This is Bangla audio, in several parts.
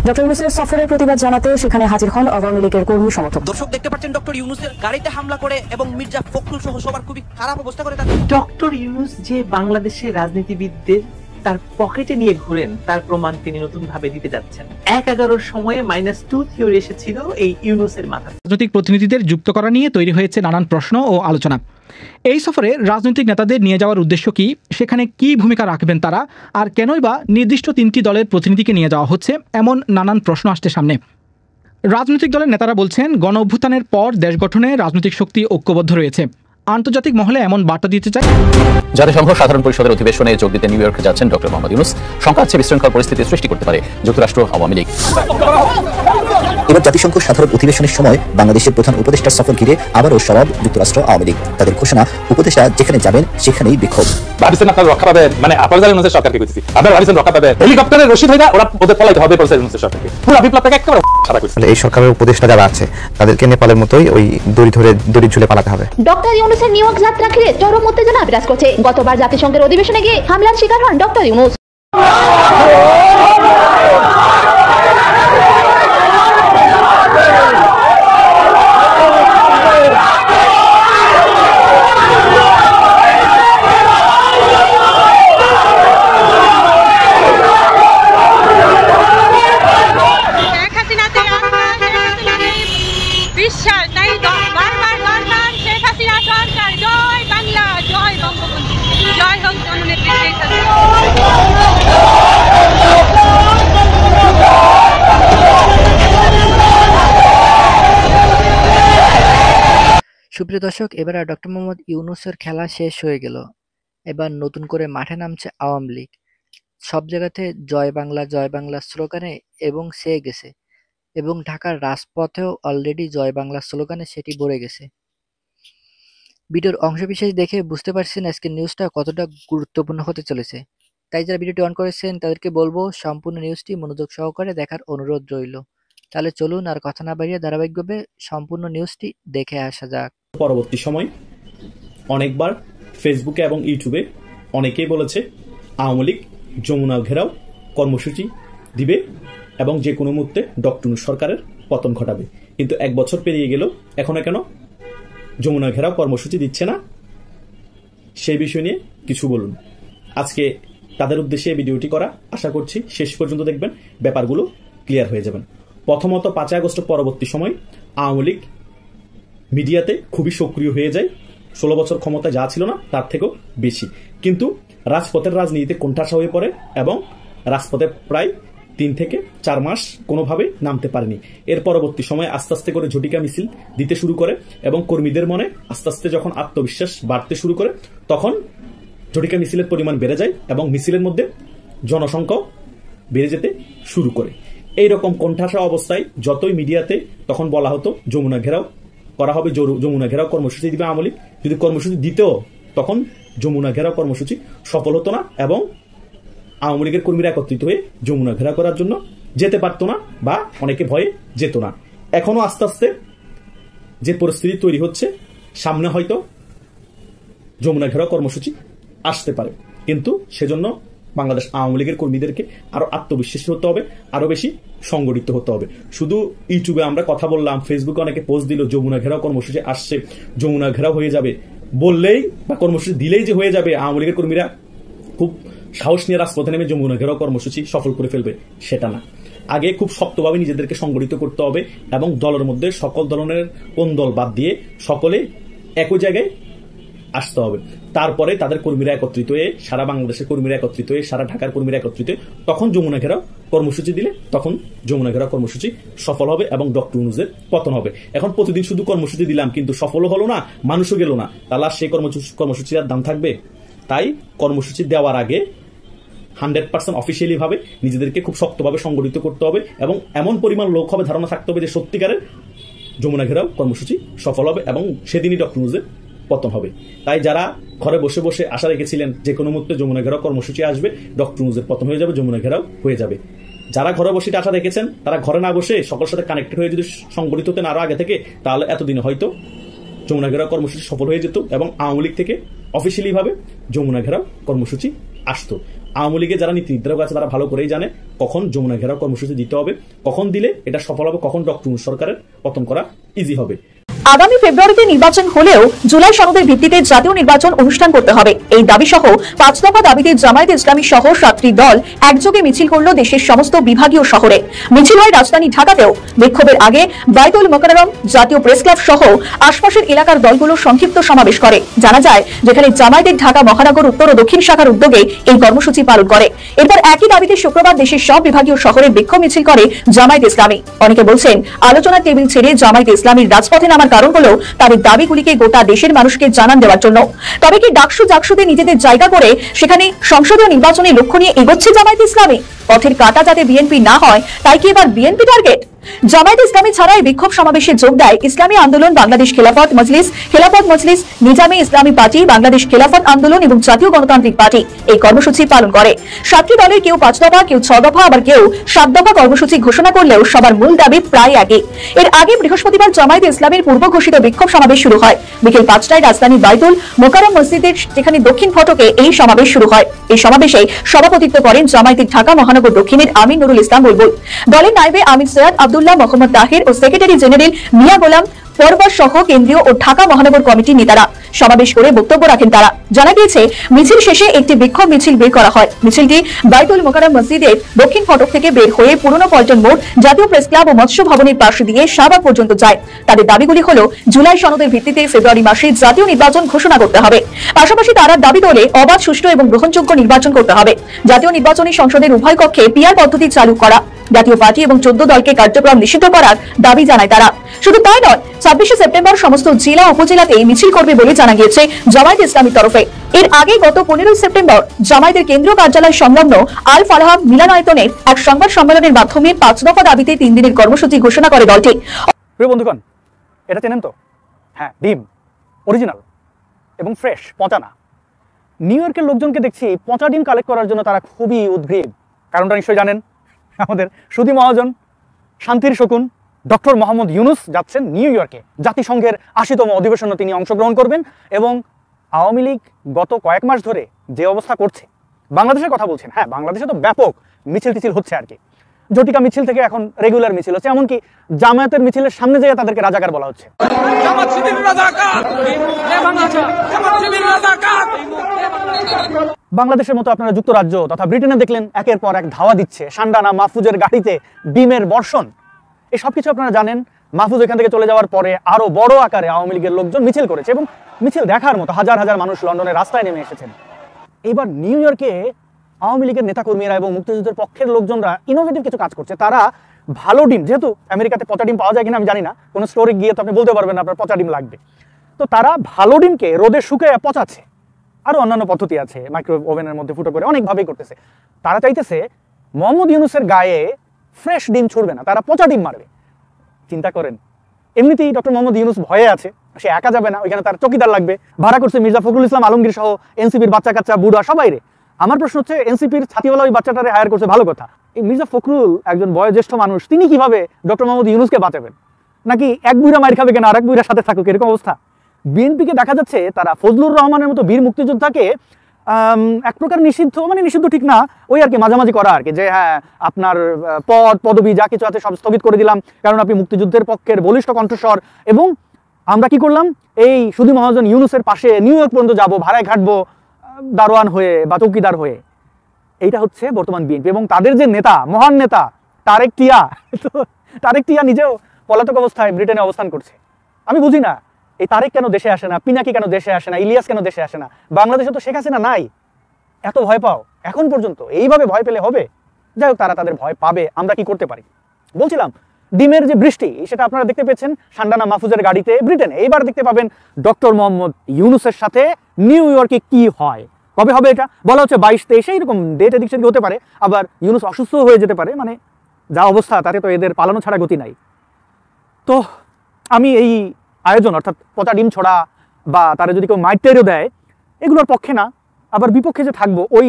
ডক্টর ইউনূসের সফরের প্রতিবাদ জানাতে সেখানে হাজির হন আওয়ামী লীগের কর্মী সমর্থক। দর্শক দেখতে পাচ্ছেন ডক্টর ইউনূসের গাড়িতে হামলা করে এবং মির্জা ফখরুল সহ সবার খুবই খারাপ অবস্থা করে থাকে। ডক্টর ইউনূস যে বাংলাদেশের রাজনীতিবিদদের তার পকেটে নিয়ে ঘুরেন তার প্রমাণ তিনি নতুন ভাবে দিতে যাচ্ছেন। 1-11 সময়ে -2 থিওরি এসেছিল এই ইউনূসের মাথায়। রাজনৈতিক প্রতিনিধিদের যুক্ত করা নিয়ে তৈরি হয়েছে নানান প্রশ্ন ও আলোচনা। এই সফরে রাজনৈতিক নেতাদের নিয়ে যাওয়ার উদ্দেশ্য কি, সেখানে কি ভূমিকা রাখবেন তারা, আর কেনই বা নির্দিষ্ট 3টি দলের প্রতিনিধিকে নিয়ে যাওয়া হচ্ছে, এমন নানান প্রশ্ন আসছে সামনে। রাজনৈতিক দলের নেতারা বলছেন, গণ অভ্যুত্থানের পর দেশ গঠনে রাজনৈতিক শক্তি ঐক্যবদ্ধ রয়েছে, আন্তর্জাতিক মহলে এমন বার্তা দিতে চায়। জাতিসংঘ সাধারণ পরিষদের অধিবেশনে যোগ দিতে নিউ ইয়র্কে যাচ্ছেন ডক্টর মোহাম্মদ ইউনূস। শঙ্কা আছে বিশৃঙ্খল পরিস্থিতি সৃষ্টি করতে পারে যুক্তরাষ্ট্র আওয়ামী লীগ। এবার জাতিসংঘ সাধারণ অধিবেশনের সময় বাংলাদেশের প্রধান উপদেষ্টার সফর ঘিরে আবারও সরব যুক্তরাষ্ট্র আওয়ামী লীগ। তাদের ঘোষণা, উপদেষ্টা যেখানে যাবেন সেখানেই বিক্ষোভ। ভাবিছেন আপনারা রক্ষা পাবেন, মানে আপনারা জানেন সরকারকে কইতেছি, আপনারা ভাবিছেন রক্ষা পাবেন, হেলিকপ্টারে রশিদ হইরা ওরা ওদের পলাইতে হবে প্রেসিডেন্টের সরকারকে। পুরো বিপ্লবটাকে একেবারে সারা কইছে। এই সরকারের উপদেষ্টা যারা আছে তাদেরকে নেপালের মতোই ওই দড়ি ঝুলে পালাতে হবে। ডক্টর ইউনূসের নিউ ইয়র্ক যাত্রা ঘিরে চরম উত্তেজনা বিরাজ করছে। গতবার জাতিসংঘের অধিবেশনে গিয়ে হামলার শিকার হন ডক্টর ইউনূস। সুপ্রিয় দর্শক, এবার ডক্টর মোহাম্মদ ইউনূসের খেলা শেষ হয়ে গেল। এবার নতুন করে মাঠে নামছে আওয়ামী লীগ। সব জায়গাতে জয় বাংলা স্লোগানে এবং সে গেছে, এবং ঢাকার রাজপথেও অলরেডি জয় বাংলা স্লোগানে সেটি ভরে গেছে। ভিডিওর অংশবিশেষ দেখে বুঝতে পারছেন আজকের নিউজটা কতটা গুরুত্বপূর্ণ হতে চলেছে। তাই যারা ভিডিওটি অন করেছেন তাদেরকে বলবো সম্পূর্ণ নিউজটি মনোযোগ সহকারে দেখার অনুরোধ রইল। তাহলে চলুন আর কথা না বাড়িয়ে ধারাবাহিকভাবে সম্পূর্ণ নিউজটি দেখে আসা যাক। পরবর্তী সময় অনেকবার ফেসবুকে এবং ইউটিউবে অনেকেই বলেছে আওয়ামী লীগ যমুনা ঘেরাও কর্মসূচি দিবে এবং যে কোনো মুহূর্তে ডক্টর ইউনূস সরকারের পতন ঘটাবে। কিন্তু 1 বছর পেরিয়ে গেল, এখনো কেন যমুনা ঘেরাও কর্মসূচি দিচ্ছে না, সেই বিষয় নিয়ে কিছু বলুন। আজকে তাদের উদ্দেশ্যে ভিডিওটি করা, আশা করছি শেষ পর্যন্ত দেখবেন, ব্যাপারগুলো ক্লিয়ার হয়ে যাবেন। প্রথমত 5 আগস্ট পরবর্তী সময় আওয়ামী লীগ মিডিয়াতে খুবই সক্রিয় হয়ে যায়। 16 বছর ক্ষমতা যা ছিল না তার থেকেও বেশি, কিন্তু রাজপথের রাজনীতিতে কোণঠাসা হয়ে পড়ে এবং রাজপথে প্রায় 3 থেকে 4 মাস কোনোভাবে নামতে পারেনি। এর পরবর্তী সময় আস্তে আস্তে করে ঝটিকা মিছিল দিতে শুরু করে এবং কর্মীদের মনে আস্তে আস্তে যখন আত্মবিশ্বাস বাড়তে শুরু করে তখন ঝটিকা মিছিলের পরিমাণ বেড়ে যায় এবং মিছিলের মধ্যে জনসংখ্যাও বেড়ে যেতে শুরু করে। এইরকম কোণঠাসা অবস্থায় যতই মিডিয়াতে তখন বলা হতো যমুনা ঘেরাও করা হবে, যমুনা ঘেরাও কর্মসূচি দিবে আওয়ামী লীগ, যদি কর্মসূচি দিতেও তখন যমুনা ঘেরাও কর্মসূচি সফল হতো না এবং আওয়ামী লীগের কর্মীরা একত্রিত হয়ে যমুনা ঘেরাও করার জন্য যেতে পারতো না বা অনেকে ভয়ে যেত না। এখনো আস্তে আস্তে যে পরিস্থিতি তৈরি হচ্ছে, সামনে হয়তো যমুনা ঘেরাও কর্মসূচি আসতে পারে, কিন্তু সেজন্য বাংলাদেশ আওয়ামী লীগের কর্মীদেরকে আরো আত্মবিশ্বাসী হতে হবে, আরো বেশি সংগঠিত হতে হবে। শুধু ইউটিউবে আমরা কথা বললাম, ফেসবুকে অনেকে পোস্ট দিল যমুনা ঘেরাও কর্মসূচি আসছে, যমুনা ঘেরাও হয়ে যাবে, বললেই বা কর্মসূচি দিলেই যে হয়ে যাবে আওয়ামী লীগের কর্মীরা খুব সাহস নিয়ে রাজপথে নেমে যমুনা ঘেরাও কর্মসূচি সফল করে ফেলবে, সেটা না। আগে খুব শক্তভাবে নিজেদেরকে সংগঠিত করতে হবে এবং দলের মধ্যে সকল ধরনের কোন দল বাদ দিয়ে সকলে একই জায়গায় আসতে হবে। তারপরে তাদের কর্মীরা একত্রিত হয়ে, সারা বাংলাদেশের কর্মীরা একত্রিত হয়ে, সারা ঢাকার কর্মীরা একত্রিত হয়ে তখন যমুনা ঘেরাও কর্মসূচি দিলে তখন যমুনা ঘেরাও কর্মসূচি সফল হবে এবং ডক্টর ইউনূসের পতন হবে। এখন প্রতিদিন শুধু কর্মসূচি দিলাম কিন্তু সফলও হলো না, মানুষও গেল না, তাহলে সেই কর্মসূচির দাম থাকবে? তাই কর্মসূচি দেওয়ার আগে 100% অফিসিয়ালি ভাবে নিজেদেরকে খুব শক্তভাবে সংগঠিত করতে হবে এবং এমন পরিমাণ লোক হবে, ধারণা থাকতে হবে যে সত্যিকারের যমুনা ঘেরাও কর্মসূচি সফল হবে এবং সেদিনই ডক্টর ইউনূসের পতন হবে। তাই যারা ঘরে বসে বসে আশা রেখেছিলেন যে কোনো মুহূর্তে যমুনা ঘেরাও কর্মসূচি আসবে, ডক্টর ইউনূসের পতন হয়ে যাবে, যমুনা ঘেরাও হয়ে যাবে, যারা ঘরে বসে আশা রেখেছেন তারা ঘরে না বসে সকলের সাথে কানেক্টেড হয়ে যদি সংগঠিত হতেন আরো আগে থেকে, তাহলে এতদিনে হয়তো যমুনা ঘেরাও কর্মসূচি সফল হয়ে যেত এবং আওয়ামী লীগ থেকে অফিসিয়ালি ভাবে যমুনা ঘেরাও কর্মসূচি আসতো। আওয়ামী লীগের যারা নীতি নির্ধারক আছে তারা ভালো করেই জানে কখন যমুনা ঘেরাও কর্মসূচি দিতে হবে, কখন দিলে এটা সফল হবে, কখন ডক্টর ইউনূস সরকারের পতন করা ইজি হবে। আগামী ফেব্রুয়ারিতে নির্বাচন হলেও জুলাই সনদের ভিত্তিতে জাতীয় নির্বাচন অনুষ্ঠান করতে হবে, এই দাবি সহ 5 দফা দাবিতে জামায়াতে ইসলামী সহ 7টি দল একযোগে মিছিল করল দেশের সমস্ত বিভাগীয় শহরে। মিছিল হয় রাজধানী ঢাকাতেও। বিক্ষোভের আগে বাইতুল মোকাররম, জাতীয় প্রেস ক্লাব সহ আশপাশের এলাকার দলগুলো সংক্ষিপ্ত সমাবেশ করে। জানা যায় যেখানে জামায়াতের ঢাকা মহানগর উত্তর ও দক্ষিণ শাখার উদ্যোগে এই কর্মসূচি পালন করে। এরপর একই দাবিতে শুক্রবার দেশের সব বিভাগীয় শহরে বিক্ষোভ মিছিল করে জামায়াতে ইসলামী। অনেকে বলছেন আলোচনার টেবিল ছেড়ে জামায়াতে ইসলামীর রাজপথে নামার কারণ হলো তাদের দাবিগুলিকে গোটা দেশের মানুষকে জানান দেওয়ার জন্য। তবে কি ডাকসু জাকসুতে নিজেদের জায়গা করে সেখানে সংসদীয় নির্বাচনের লক্ষ্য নিয়ে এগোচ্ছে জামায়াতে ইসলামী? পথের কাঁটা যাতে বিএনপি না হয় তাই কি এবার বিএনপি টার্গেট? জামায়াতে ইসলামী ছাড়াই বিক্ষোভ সমাবেশে যোগ দেয় ইসলামী আন্দোলন, বাংলাদেশ খেলাফত মজলিস, নিজামী ইসলামী পার্টি, বাংলাদেশ খেলাফত আন্দোলন এবং জাতীয় গণতান্ত্রিক পার্টি। এই কর্মসূচি পালন করে 7টি দলের কেউ 5 দফা, কেউ 6 দফা, আবার কেউ 7 দফা কর্মসূচি ঘোষণা করলেও সবার মূল দাবি প্রায় একই। এর আগে বৃহস্পতিবার জামায়াতে ইসলামীর পূর্ব ঘোষিত বিক্ষোভ সমাবেশ শুরু হয় বিকেল 5টায় রাজধানীর বাইতুল মোকাররম মসজিদের, যেখানে দক্ষিণ ফটকে এই সমাবেশ শুরু হয়। এই সমাবেশে সভাপতিত্ব করেন জামায়াতের ঢাকা মহানগর দক্ষিণের আমির নুরুল ইসলাম বুলবুল, দলের নায়েবে আমির সৈয়দ আব্দুল্লাহ মোহাম্মদ তাহির ও সেক্রেটারি জেনারেল মিয়া গোলাম পরবর সহ কেন্দ্রীয় ও ঢাকা মহানগর কমিটির নেতারা সমাবেশ করে বক্তব্য রাখেন তারা। জানা গিয়েছে মিছিল শেষে একটি বিক্ষোভ মিছিল বের করা হয়। মিছিলটি বাইতুল মোকাররম মসজিদের দক্ষিণ ফটক থেকে বের হয়ে পুরনো পল্টন মোড়, জাতীয় প্রেস ক্লাব ও মৎস্য ভবনের পাশ দিয়ে শাহবাগ পর্যন্ত যায়। তাদের দাবিগুলি হলো জুলাই সনদের ভিত্তিতে ফেব্রুয়ারি মাসে জাতীয় নির্বাচন ঘোষণা করতে হবে। পাশাপাশি তারা দাবি তোলে অবাধ, সুষ্ঠু এবং গ্রহণযোগ্য নির্বাচন করতে হবে। জাতীয় নির্বাচনী সংসদের উভয় কক্ষে পিআর পদ্ধতি চালু করা, জাতীয় পার্টি এবং 14 দলকে কার্যক্রম নিষিদ্ধ করার দাবি জানায় তারা। শুধু তাই নয়, 26শে সেপ্টেম্বর সমস্ত জেলা উপজেলাতে মিছিল করবে বলে জানা গিয়েছে জামায়াতে ইসলামীর তরফে। এর আগে গত 15 সেপ্টেম্বর জামায়াতের কেন্দ্রীয় কার্যালয় সংলগ্ন আল ফালাহ মিলনায়তনে এক সংবাদ সম্মেলনের মাধ্যমে 5 দফা দাবিতে 3 দিনের কর্মসূচি ঘোষণা করে দলটি। প্রিয় বন্ধুগণ, এটা চেনেন তো? হ্যাঁ, ডিম অরিজিনাল এবং ফ্রেশ, পচা না। নিউ ইয়র্কের লোকজনকে দেখছি পচা ডিম কালেক্ট করার জন্য তারা খুবই উদ্গ্রীব। কারণটা নিশ্চয়ই জানেন। আমাদের সুধী মহাজন, শান্তির শকুন ডক্টর মোহাম্মদ ইউনূস যাচ্ছেন নিউ ইয়র্কে। জাতিসংঘের 80তম অধিবেশনে তিনি অংশগ্রহণ করবেন এবং আওয়ামী লীগ গত কয়েক মাস ধরে যে অবস্থা করছে, বাংলাদেশের কথা বলছেন, হ্যাঁ বাংলাদেশে তো ব্যাপক মিছিল টিছিল হচ্ছে আর কি। জটিকা মিছিল থেকে এখন রেগুলার মিছিল হচ্ছে, এমনকি জামায়াতের মিছিলের সামনে যেয়ে তাদেরকে রাজাকার বলা হচ্ছে। বাংলাদেশের মতো আপনারা যুক্তরাজ্য তথা ব্রিটেনে দেখলেন একের পর এক ধাওয়া দিচ্ছে, সান্ডানা মাহফুজের গাড়িতে ডিমের বর্ষণ, এই সবকিছু আপনারা জানেন। মাহফুজ এখান থেকে চলে যাওয়ার পরে আরো বড় আকারে আওয়ামী লীগের লোকজন মিছিল করেছে এবং মিছিল দেখার মতো হাজার হাজার মানুষ লন্ডনের রাস্তায় নেমে এসেছেন। এবার নিউ ইয়র্কে আওয়ামী লীগের নেতাকর্মীরা এবং মুক্তিযুদ্ধের পক্ষের লোকজনরা ইনোভেটিভ কিছু কাজ করছে। তারা ভালো ডিম, যেহেতু আমেরিকাতে পচা ডিম পাওয়া যায় কিনা আমি জানি না, কোনো স্টোরে গিয়ে তো আপনি বলতে পারবেন না আপনার পচা ডিম লাগবে, তো তারা ভালো ডিমকে রোদে শুকিয়ে পচাচ্ছে। আরো অন্যান্য পদ্ধতি আছে, মাইক্রোওয়েভ ওভেনের মধ্যে ফুটো করে অনেকভাবেই করতেছে। তারা চাইতেছে মোহাম্মদ ইউনূসের গায়ে ফ্রেশ ডিম ছুড়বে না, তারা পচা ডিম মারবে। চিন্তা করেন, এমনিতেই ডক্টর মোহাম্মদ ইউনূস ভয়ে আছে, সে একা যাবে না, ওইখানে তার চকিদার লাগবে, ভাড়া করছে মির্জা ফখরুল ইসলাম আলমগীর সহ এনসিপির বাচ্চা কাচ্চা বুড়া সবাই রে। আমার প্রশ্ন হচ্ছে, এনসিপির ছাতিওয়ালা ওই বাচ্চাটারে হায়ার করছে ভালো কথা, এই মির্জা ফখরুল একজন বয়োজ্যেষ্ঠ মানুষ, তিনি কিভাবে ডক্টর মোহাম্মদ ইউনূসকে বাঁচাবেন? নাকি এক বুড়া মাইর খাবে কেন আর এক বুড়ার সাথে থাকুক, এরকম অবস্থা? বিএনপিকে দেখা যাচ্ছে তারা ফজলুর রহমানের মতো বীর মুক্তিযোদ্ধাকে এক প্রকার নিষিদ্ধ, মানে নিষিদ্ধ ঠিক না, ওই আর কি মাঝামাঝি করা আর কি, যে হ্যাঁ আপনার পদ পদবি যা কিছু আছে সব স্থগিত করে দিলাম কারণ আপনি মুক্তিযুদ্ধের পক্ষের বলিষ্ঠ কণ্ঠস্বর। এবং আমরা কি করলাম, এই সুধী মহাজন ইউনূসের পাশে নিউ ইয়র্ক পর্যন্ত যাবো, ভাড়ায় খাটবো দারোয়ান হয়ে বা চৌকিদার হয়ে। এইটা হচ্ছে বর্তমান বিএনপি এবং তাদের যে নেতা, মহান নেতা তারেক টিয়া, তো তারেক টিয়া নিজেও পলাতক অবস্থায় ব্রিটেনে অবস্থান করছে। আমি বুঝি না এই তারেক কেন দেশে আসে না, পিনাকি কেন দেশে আসে না, ইলিয়াস কেন দেশে আসে না? বাংলাদেশে তো শেখ হাসিনা নাই, এত ভয় পাও এখন পর্যন্ত? এইভাবে ভয় পেলে হবে? যাই হোক, তারা তাদের ভয় পাবে, আমরা কি করতে পারি? বলছিলাম ডিমের যে বৃষ্টি সেটা আপনারা দেখতে পেয়েছেন সান্ডানা মাহফুজের গাড়িতে ব্রিটেনে, এইবার দেখতে পাবেন ডক্টর মোহাম্মদ ইউনূসের সাথে নিউ ইয়র্কে কি হয়। কবে হবে এটা বলা হচ্ছে 22-23, এইরকম ডেট এদিক সেদিক হতে পারে, আবার ইউনূস অসুস্থ হয়ে যেতে পারে, মানে যা অবস্থা তাতে তো এদের পালানো ছাড়া গতি নাই। তো আমি এই আয়োজন অর্থাৎ পচা ডিম ছড়া বা তারা যদি কেউ মাইটেরও দেয় এগুলোর পক্ষে না, আবার বিপক্ষে যে থাকবো ওই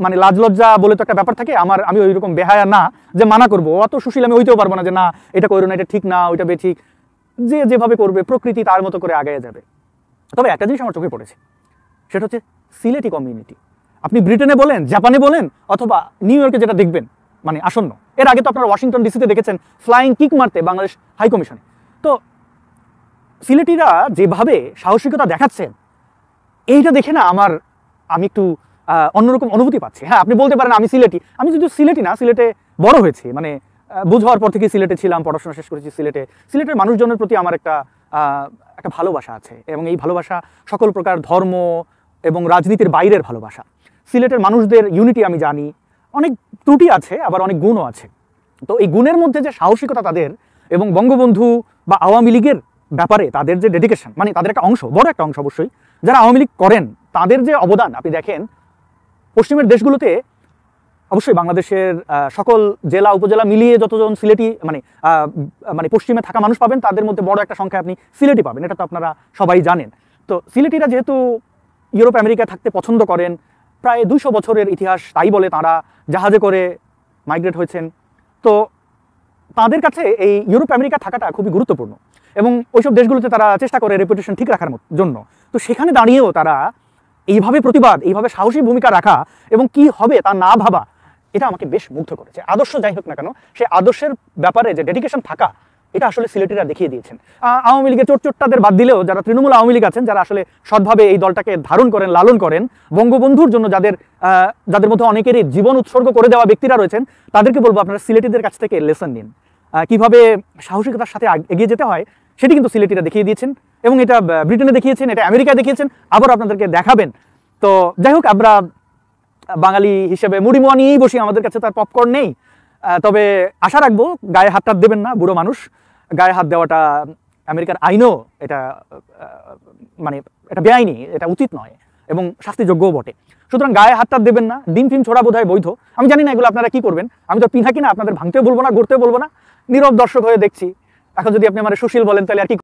মানে লাজ লজ্জা বলে তো একটা ব্যাপার থাকে আমার, আমি ওই রকম বেহায়া না যে মানা করবো, অত সুশীল আমি হইতেও পারবো না যে না এটা করো না, এটা ঠিক না, ওইটা বেঠিক, যে যেভাবে করবে প্রকৃতি তার মতো করে আগে যাবে। তবে একটা জিনিস আমার চোখে পড়েছে, সেটা হচ্ছে সিলেটি কমিউনিটি। আপনি ব্রিটেনে বলেন, জাপানে বলেন, অথবা নিউ ইয়র্কে যেটা দেখবেন মানে আসন্ন। এর আগে তো আপনারা ওয়াশিংটন ডিসিতে দেখেছেন ফ্লাইং কিক মারতে বাংলাদেশ হাই কমিশনে। তো সিলেটিরা যেভাবে সাহসিকতা দেখাচ্ছেন এইটা দেখে না আমি একটু অন্যরকম অনুভূতি পাচ্ছি। হ্যাঁ, আপনি বলতে পারেন আমি সিলেটি, আমি যদি সিলেটি না, সিলেটে বড় হয়েছি, মানে বুঝ হওয়ার পর থেকে সিলেটে ছিলাম, পড়াশোনা শেষ করেছি সিলেটে। সিলেটের মানুষজনের প্রতি আমার একটা ভালোবাসা আছে, এবং এই ভালোবাসা সকল প্রকার ধর্ম এবং রাজনীতির বাইরের ভালোবাসা। সিলেটের মানুষদের ইউনিটি আমি জানি, অনেক ত্রুটি আছে আবার অনেক গুণও আছে। তো এই গুণের মধ্যে যে সাহসিকতা তাদের, এবং বঙ্গবন্ধু বা আওয়ামী লীগের ব্যাপারে তাদের যে ডেডিকেশন, মানে তাদের একটা অংশ, বড় একটা অংশ অবশ্যই, যারা আওয়ামী লীগ করেন তাদের যে অবদান আপনি দেখেন পশ্চিমের দেশগুলোতে, অবশ্যই বাংলাদেশের সকল জেলা উপজেলা মিলিয়ে যতজন সিলেটি মানে পশ্চিমে থাকা মানুষ পাবেন তাদের মধ্যে বড় একটা সংখ্যা আপনি সিলেটি পাবেন, এটা তো আপনারা সবাই জানেন। তো সিলেটিরা যেহেতু ইউরোপ আমেরিকায় থাকতে পছন্দ করেন, প্রায় 200 বছরের ইতিহাস তাই বলে, তারা জাহাজে করে মাইগ্রেট হয়েছেন, তো তাদের কাছে এই ইউরোপ আমেরিকা থাকাটা খুবই গুরুত্বপূর্ণ, এবং ওইসব দেশগুলোতে তারা চেষ্টা করে রেপুটেশন ঠিক রাখার জন্য। তো সেখানে দাঁড়িয়েও তারা এইভাবে প্রতিবাদ, এইভাবে সাহসী ভূমিকা রাখা এবং কি হবে তা না ভাবা, এটা আমাকে বেশ মুগ্ধ করেছে। আদর্শ যাই হোক না কেন, সে আদর্শের ব্যাপারে যে ডেডিকেশন থাকা, এটা আসলে সিলেটিরা দেখিয়ে দিয়েছেন। আওয়ামী লীগের চোটচোট্টাদের বাদ দিলেও যারা তৃণমূল আওয়ামী লীগ আছেন, যারা আসলে সৎভাবে এই দলটাকে ধারণ করেন, লালন করেন, বঙ্গবন্ধুর জন্য যাদের মধ্যে অনেকেরই জীবন উৎসর্গ করে দেওয়া ব্যক্তিরা রয়েছেন, তাদেরকে বলবো আপনারা সিলেটিদের কাছ থেকে লেসন নিন। কিভাবে সাহসিকতার সাথে এগিয়ে যেতে হয় সেটি কিন্তু সিলেটিরা দেখিয়ে দিয়েছেন, এবং এটা ব্রিটেনে দেখিয়েছেন, এটা আমেরিকায় দেখিয়েছেন, আবার আপনাদেরকে দেখাবেন। তো যাই হোক, আমরা বাঙালি হিসেবে মুড়ি মোয়া নিয়েই বসি, আমাদের কাছে তার পপকর্ন নেই। তবে আশা রাখবো গায়ে হাতটা দেবেন না, বুড়ো মানুষ, গায়ে হাত দেওয়াটা আমেরিকার আইনও এটা মানে এটা বেআইনি, এটা উচিত নয় এবং শাস্তিযোগ্যও বটে। সুতরাং গায়ে হাতটা দেবেন না। ডিম ফিম ছোড়া বোধহয় বৈধ, আমি জানি না এগুলো আপনারা কি করবেন, আমি তো পিনা কিনা আপনাদের ভাঙতেও বলবো না, গড়তেও বলবো না, নীরব দর্শক হয়ে দেখছি। এখন যদি আপনি আমার সুশীল বলেন তাহলে আর কি